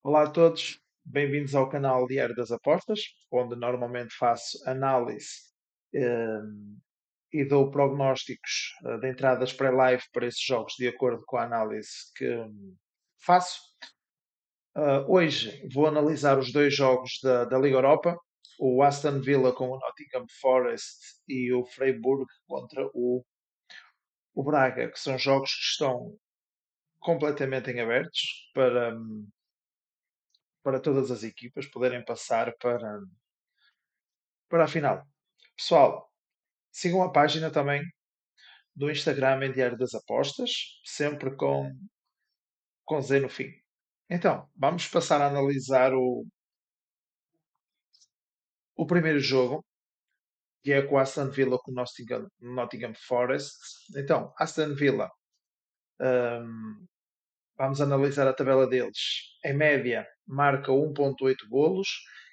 Olá a todos, bem-vindos ao canal Diário das Apostas, onde normalmente faço análise eh, e dou prognósticos de entradas pré-live para esses jogos de acordo com a análise que faço. Hoje vou analisar os dois jogos da Liga Europa, o Aston Villa com o Nottingham Forest e o Freiburg contra o Braga, que são jogos que estão completamente em abertos para todas as equipas poderem passar para a final. Pessoal, sigam a página também do Instagram em Diário das Apostas, sempre com Z no fim. Então, vamos passar a analisar o primeiro jogo, que é com a Aston Villa com o Nottingham Forest. Então, Aston Villa, hum, vamos analisar a tabela deles. Em média, marca 1.8 golos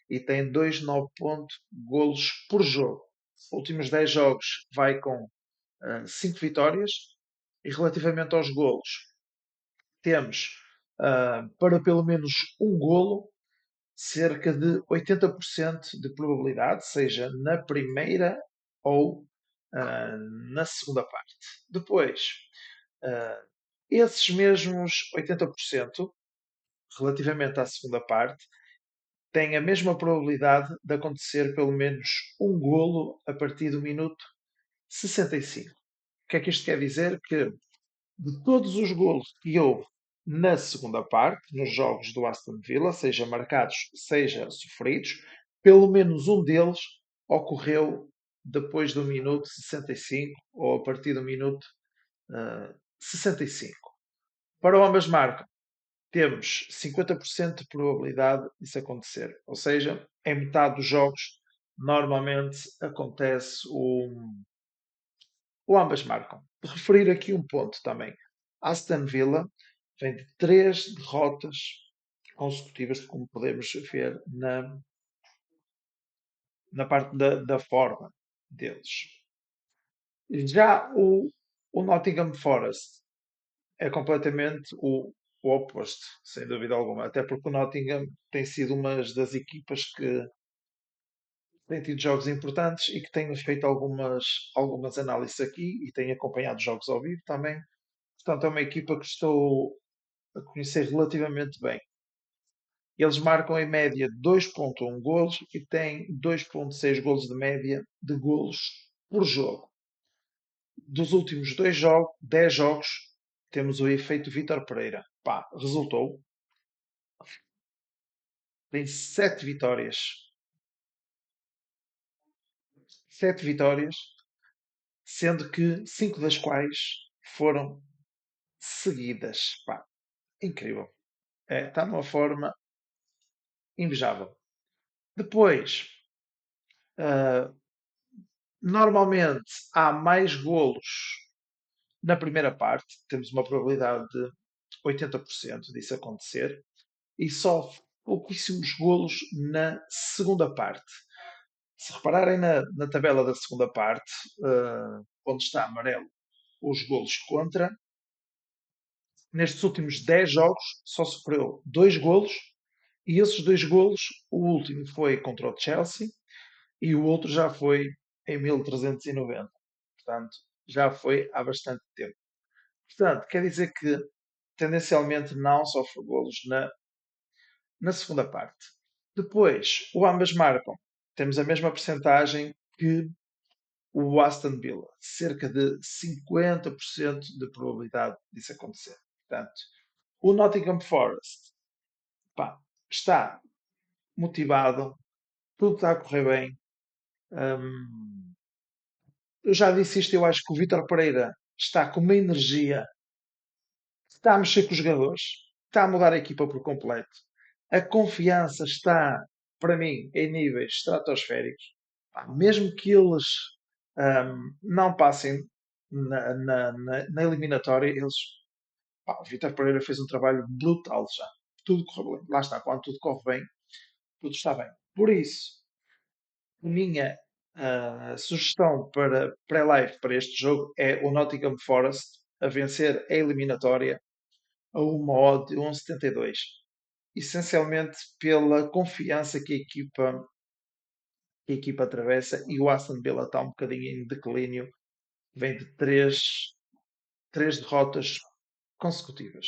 e tem 2,9 golos por jogo. Últimos 10 jogos vai com 5 vitórias. E relativamente aos golos, temos para pelo menos um golo cerca de 80% de probabilidade, seja na primeira ou na segunda parte. Depois, uh, esses mesmos 80%, relativamente à segunda parte, têm a mesma probabilidade de acontecer pelo menos um golo a partir do minuto 65. O que é que isto quer dizer? Que de todos os golos que houve na segunda parte, nos jogos do Aston Villa, seja marcados, seja sofridos, pelo menos um deles ocorreu depois do minuto 65 ou a partir do minuto 65. Para o ambas marcam, temos 50% de probabilidade disso acontecer. Ou seja, em metade dos jogos, normalmente acontece ou ambas marcam. Referir aqui um ponto também. Aston Villa vem de 3 derrotas consecutivas, como podemos ver na parte da forma deles. Já o Nottingham Forest é completamente o oposto, sem dúvida alguma. Até porque o Nottingham tem sido uma das equipas que tem tido jogos importantes e que tem feito algumas análises aqui e tem acompanhado jogos ao vivo também. Portanto, é uma equipa que estou a conhecer relativamente bem. Eles marcam em média 2,1 golos e têm 2,6 golos de média de golos por jogo. Dos últimos 10 jogos, temos o efeito Vítor Pereira. Pá, resultou. Tem 7 vitórias. 7 vitórias, sendo que 5 das quais foram seguidas. Pá, incrível. Está numa forma invejável. Depois, uh, normalmente há mais golos na primeira parte, temos uma probabilidade de 80% disso acontecer, e só pouquíssimos golos na segunda parte. Se repararem na tabela da segunda parte, onde está amarelo os golos contra, nestes últimos 10 jogos só sofreu 2 golos, e esses 2 golos, o último foi contra o Chelsea e o outro já foi em 1390. Portanto, já foi há bastante tempo. Portanto, quer dizer que tendencialmente não sofre golos na segunda parte. Depois, o ambas marcam. Temos a mesma percentagem que o Aston Villa, cerca de 50% de probabilidade disso acontecer. Portanto, o Nottingham Forest pá, está motivado, tudo está a correr bem. Eu já disse isto, eu acho que o Vítor Pereira está com uma energia, está a mexer com os jogadores, está a mudar a equipa por completo. A confiança está, para mim, em níveis estratosféricos. Mesmo que eles não passem na eliminatória, o Vítor Pereira fez um trabalho brutal já. Tudo correu bem. Lá está, quando tudo corre bem, tudo está bem. Por isso, a minha sugestão para pré-live para este jogo é o Nottingham Forest a vencer a eliminatória a uma odd de 1,72. essencialmente pela confiança que a equipa atravessa, e o Aston Villa está um bocadinho em declínio, vem de três derrotas consecutivas.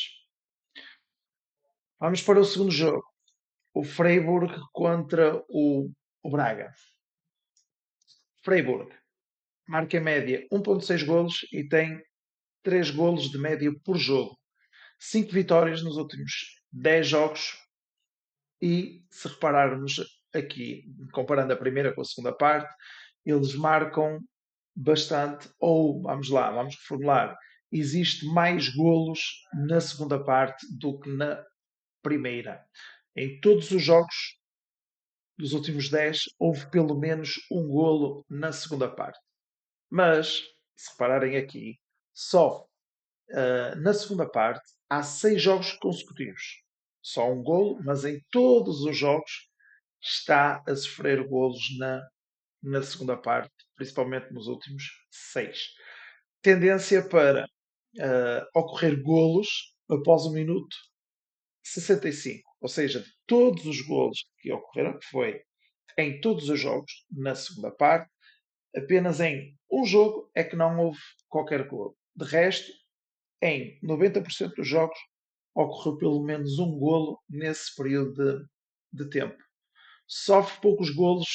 Vamos para o segundo jogo. O Freiburg contra o Braga. Freiburg marca em média 1.6 golos e tem 3 golos de média por jogo. 5 vitórias nos últimos 10 jogos. E se repararmos aqui, comparando a primeira com a segunda parte, eles marcam bastante, ou vamos lá, vamos reformular, existe mais golos na segunda parte do que na primeira. Em todos os jogos dos últimos 10 houve pelo menos um golo na segunda parte. Mas, se repararem aqui, só na segunda parte há 6 jogos consecutivos. Só um golo, mas em todos os jogos está a sofrer golos na segunda parte, principalmente nos últimos 6. Tendência para ocorrer golos após o minuto 65. Ou seja, de todos os golos que ocorreram, que foi em todos os jogos, na segunda parte, apenas em um jogo é que não houve qualquer golo. De resto, em 90% dos jogos, ocorreu pelo menos um golo nesse período de tempo. Sofre poucos golos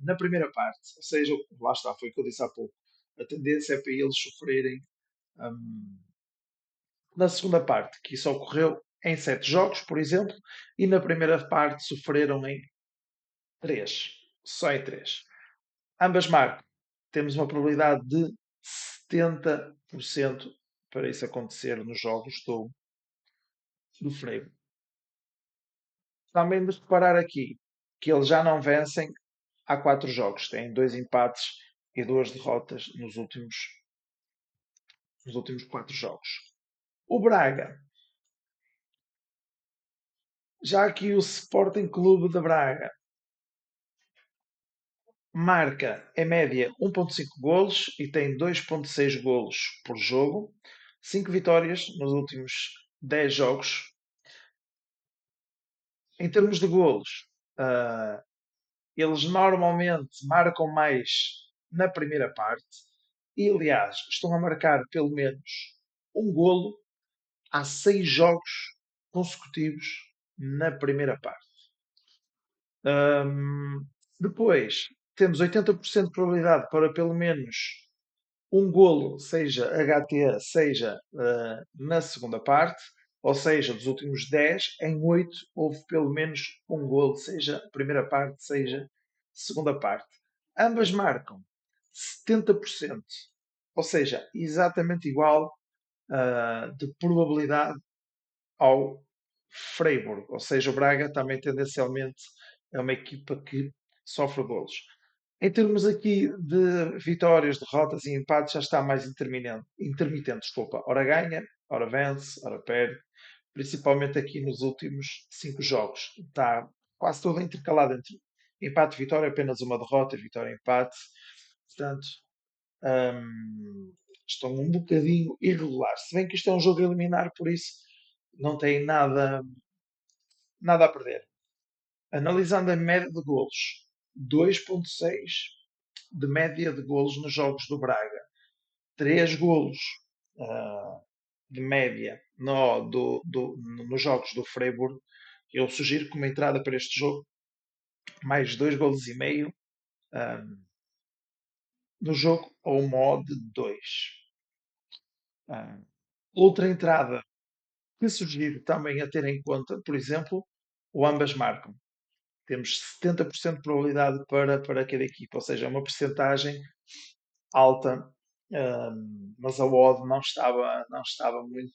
na primeira parte. Ou seja, lá está, foi o que eu disse há pouco. A tendência é para eles sofrerem na segunda parte, que isso ocorreu em 7 jogos, por exemplo, e na primeira parte sofreram em 3. Só em 3. Ambas marcam. Temos uma probabilidade de 70% para isso acontecer nos jogos do Freire. Também de reparar aqui que eles já não vencem há 4 jogos. Têm 2 empates e 2 derrotas nos últimos 4 jogos. O Braga. Já aqui o Sporting Clube de Braga marca, em média, 1.5 golos e tem 2.6 golos por jogo. 5 vitórias nos últimos 10 jogos. Em termos de golos, eles normalmente marcam mais na primeira parte. E, aliás, estão a marcar pelo menos um golo há 6 jogos consecutivos na primeira parte. Depois, temos 80% de probabilidade para pelo menos um golo, seja HTA, seja na segunda parte, ou seja, dos últimos 10, em 8 houve pelo menos um golo, seja primeira parte, seja segunda parte. Ambas marcam 70%, ou seja, exatamente igual de probabilidade ao Freiburg, ou seja, o Braga também tendencialmente é uma equipa que sofre golos. Em termos aqui de vitórias, derrotas e empates, já está mais intermitente, desculpa. Ora ganha, ora vence, ora perde. Principalmente aqui nos últimos 5 jogos. Está quase todo intercalado entre empate e vitória, apenas uma derrota, vitória e empate. Portanto, estão um bocadinho irregulares. Se bem que isto é um jogo a eliminar, por isso não tem nada a perder. Analisando a média de golos, 2.6 de média de golos nos jogos do Braga. 3 golos de média nos jogos do Freiburg. Eu sugiro que uma entrada para este jogo, mais 2 golos e meio no jogo, ou uma odd de 2. Outra entrada que sugiro também a ter em conta, por exemplo, o ambas marcam. Temos 70% de probabilidade para cada equipa, ou seja, uma percentagem alta, mas a odd não estava muito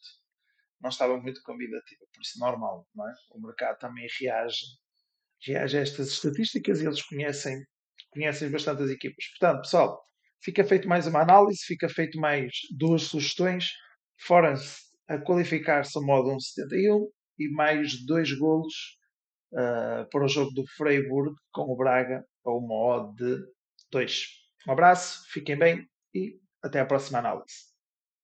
convidativa, por isso normal, não é? O mercado também reage a estas estatísticas e eles conhecem bastante as equipas. Portanto, pessoal, fica feito mais uma análise, fica feito mais 2 sugestões, fora-se a qualificar-se a modo 1.71 e mais 2 golos para o jogo do Freiburg com o Braga a uma odd de 2. Um abraço, fiquem bem e até à próxima análise.